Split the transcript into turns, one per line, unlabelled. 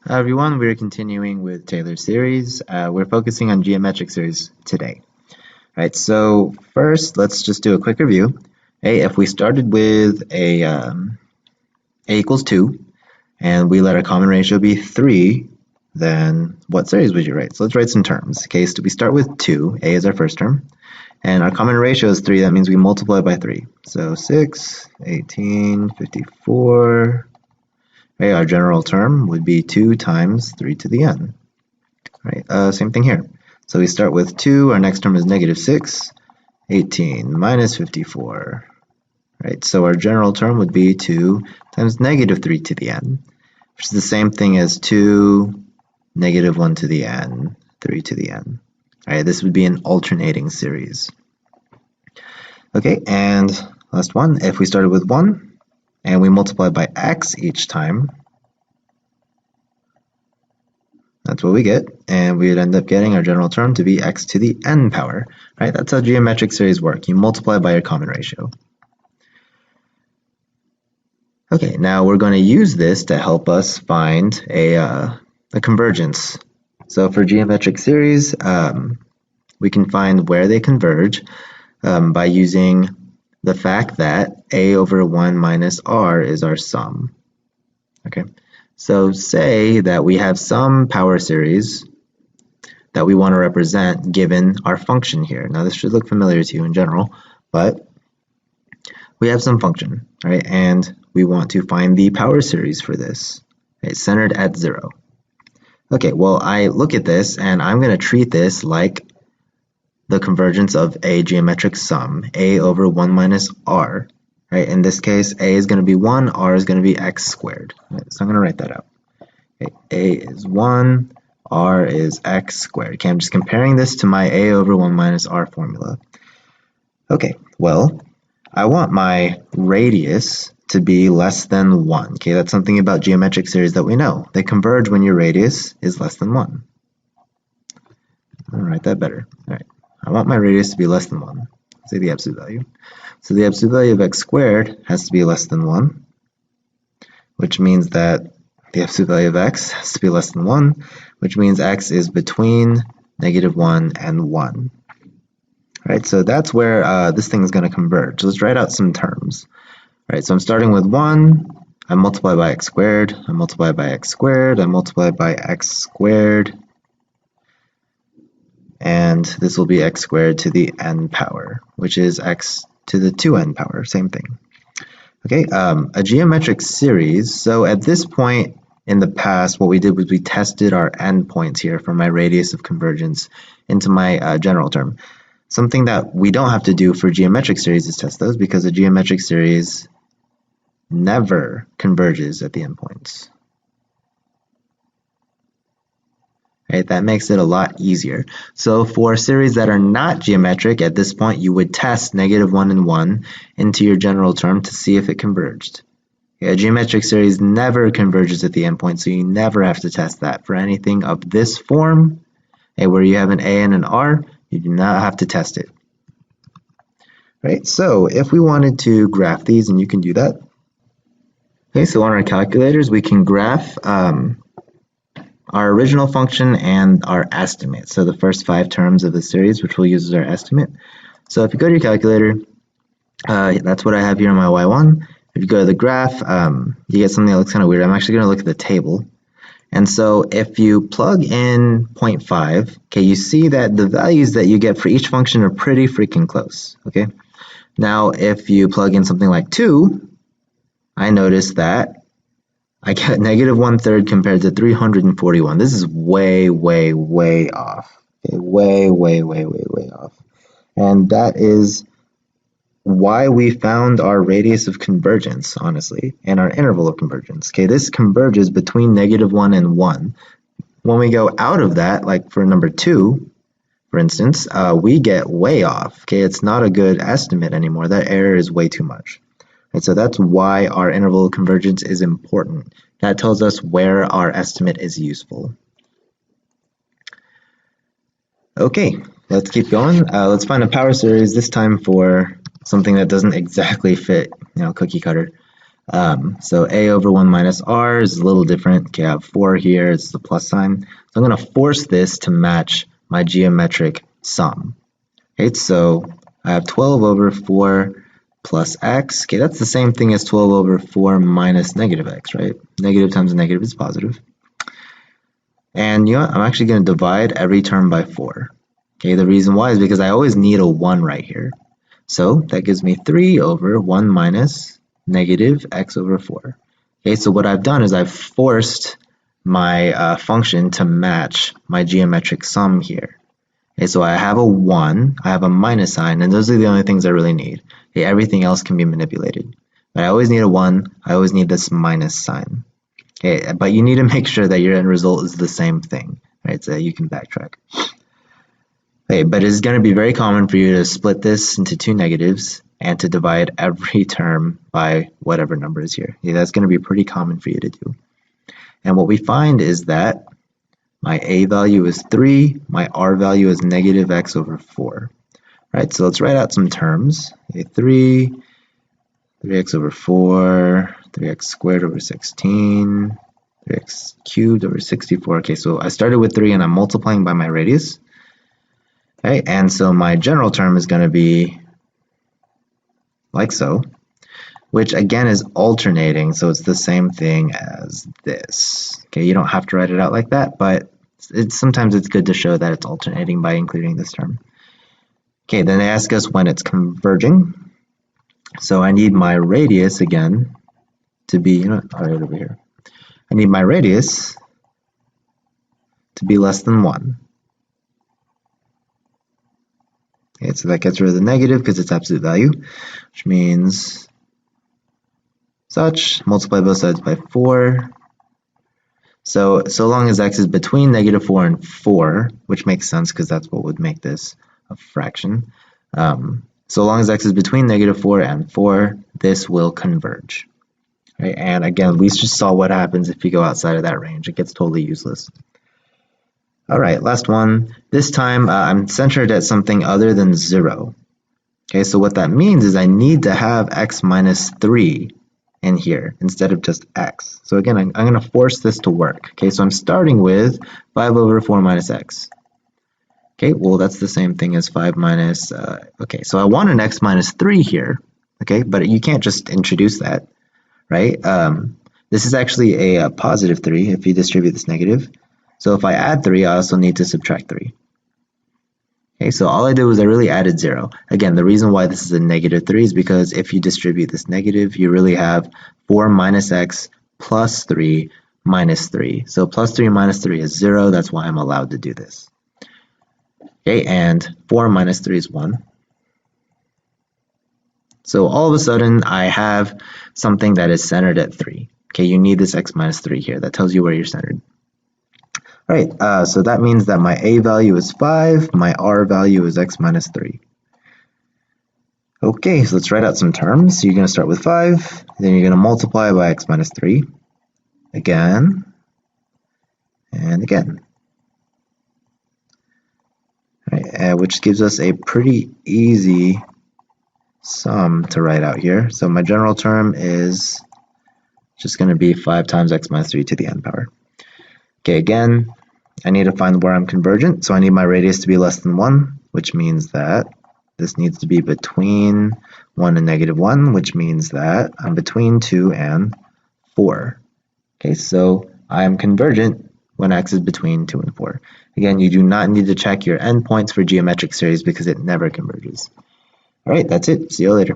Hi everyone, we're continuing with Taylor's series. We're focusing on geometric series today. All right, so first let's just do a quick review. Hey, if we started with a equals 2 and we let our common ratio be 3, then what series would you write? So let's write some terms. Okay, so we start with 2, a is our first term, and our common ratio is 3, that means we multiply by 3. So 6, 18, 54. Okay, our general term would be 2 times 3 to the n. Right, same thing here. So we start with 2, our next term is negative 6, 18 minus 54. Right, so our general term would be 2 times negative 3 to the n, which is the same thing as 2, negative 1 to the n, 3 to the n. All right, this would be an alternating series. Okay, and last one, if we started with 1, and we multiply by x each time, that's what we get, and we would end up getting our general term to be x to the n power, right? That's how geometric series work. You multiply by your common ratio. Okay, now we're going to use this to help us find a convergence. So for geometric series, we can find where they converge by using the fact that a over 1 minus r is our sum. Okay, so say that we have some power series that we want to represent given our function here. Now this should look familiar to you in general, but we have some function, right? And we want to find the power series for this, okay, centered at 0. Okay, well, I look at this and I'm going to treat this like the convergence of a geometric sum, a over 1 minus r. Right? In this case, a is going to be 1, r is going to be x squared. Right, so I'm going to write that out. Okay, a is 1, r is x squared. Okay, I'm just comparing this to my a over 1 minus r formula. Okay, well, I want my radius to be less than 1. Okay, that's something about geometric series that we know. They converge when your radius is less than 1. I'll write that better. All right, I want my radius to be less than 1. Say the absolute value. So the absolute value of x squared has to be less than 1, which means that the absolute value of x has to be less than 1, which means x is between negative 1 and 1. Right, so that's where this thing is going to converge. Let's write out some terms. Right, so I'm starting with 1, I multiply by x squared, I multiply by x squared, I multiply by x squared, and this will be x squared to the n power, which is x to the 2n power, same thing. Okay, a geometric series, so at this point in the past, what we did was we tested our endpoints here for my radius of convergence into my general term. Something that we don't have to do for geometric series is test those, because a geometric series never converges at the endpoints. Right, that makes it a lot easier. So for series that are not geometric, at this point you would test negative 1 and 1 into your general term to see if it converged. Okay, a geometric series never converges at the endpoint, so you never have to test that. For anything of this form, where you have an a and an r, you do not have to test it. Right, so if we wanted to graph these, and you can do that. Okay, so on our calculators, we can graph our original function and our estimate. So the first 5 terms of the series, which we'll use as our estimate. So if you go to your calculator, that's what I have here on my y1. If you go to the graph, you get something that looks kind of weird. I'm actually going to look at the table. And so if you plug in 0.5, okay, you see that the values that you get for each function are pretty freaking close, okay? Now, if you plug in something like 2, I notice that I get negative 1/3 compared to 341. This is way, way, way off. Okay, way, way, way, way, way off. And that is why we found our radius of convergence, honestly, and our interval of convergence. Okay, this converges between negative 1 and 1. When we go out of that, like for number 2, for instance, we get way off. Okay, it's not a good estimate anymore. That error is way too much. And so that's why our interval of convergence is important. That tells us where our estimate is useful. Okay, let's keep going. Let's find a power series, this time for something that doesn't exactly fit, cookie cutter. So a over 1 minus r is a little different. Okay, I have 4 here, it's the plus sign. So I'm going to force this to match my geometric sum. Okay, so I have 12 over 4 plus x. Okay, that's the same thing as 12 over 4 minus negative x, right? Negative times a negative is positive. And you know what? I'm actually going to divide every term by 4. Okay, the reason why is because I always need a 1 right here. So that gives me 3 over 1 minus negative x over 4. Okay, so what I've done is I've forced my function to match my geometric sum here. Okay, so I have a 1, I have a minus sign, and those are the only things I really need. Okay, everything else can be manipulated. But I always need a 1, I always need this minus sign. Okay, but you need to make sure that your end result is the same thing, right? So you can backtrack. Okay, but it's going to be very common for you to split this into two negatives and to divide every term by whatever number is here. Okay, that's going to be pretty common for you to do. And what we find is that my a value is 3, my r value is negative x over 4. Right, so let's write out some terms. Okay, 3x over 4, 3x squared over 16, 3x cubed over 64. Okay, so I started with 3 and I'm multiplying by my radius. Okay, and so my general term is going to be like so, which again is alternating, so it's the same thing as this. Okay, you don't have to write it out like that, but sometimes it's good to show that it's alternating by including this term. Okay, then they ask us when it's converging. So I need my radius again to be, right over here. I need my radius to be less than 1. Okay, so that gets rid of the negative because it's absolute value, which means such, multiply both sides by 4. So long as x is between negative 4 and 4, which makes sense because that's what would make this a fraction. So long as x is between negative 4 and 4, this will converge. Right? And again, we just saw what happens if you go outside of that range. It gets totally useless. All right, last one. This time I'm centered at something other than 0. Okay, so what that means is I need to have x minus 3 in here instead of just x. So again, I'm going to force this to work. Okay, so I'm starting with 5 over 4 minus x. Okay, well that's the same thing as 5 minus, okay, so I want an x minus 3 here, okay, but you can't just introduce that, right? This is actually a positive 3 if you distribute this negative. So if I add 3, I also need to subtract 3. Okay, so all I did was I really added 0. Again, the reason why this is a negative 3 is because if you distribute this negative, you really have 4 minus x plus 3 minus 3. So plus 3 minus 3 is 0, that's why I'm allowed to do this. Okay, and 4 minus 3 is 1. So all of a sudden, I have something that is centered at 3. Okay, you need this x minus 3 here. That tells you where you're centered. All right, so that means that my a value is 5, my r value is x minus 3. Okay, so let's write out some terms. So you're going to start with 5, then you're going to multiply by x minus 3, again, and again. All right, which gives us a pretty easy sum to write out here. So my general term is just going to be 5 times x minus 3 to the n power. Okay, again, I need to find where I'm convergent, so I need my radius to be less than 1, which means that this needs to be between 1 and negative 1, which means that I'm between 2 and 4. Okay, so I'm convergent when x is between 2 and 4. Again, you do not need to check your endpoints for geometric series because it never converges. All right, that's it. See you later.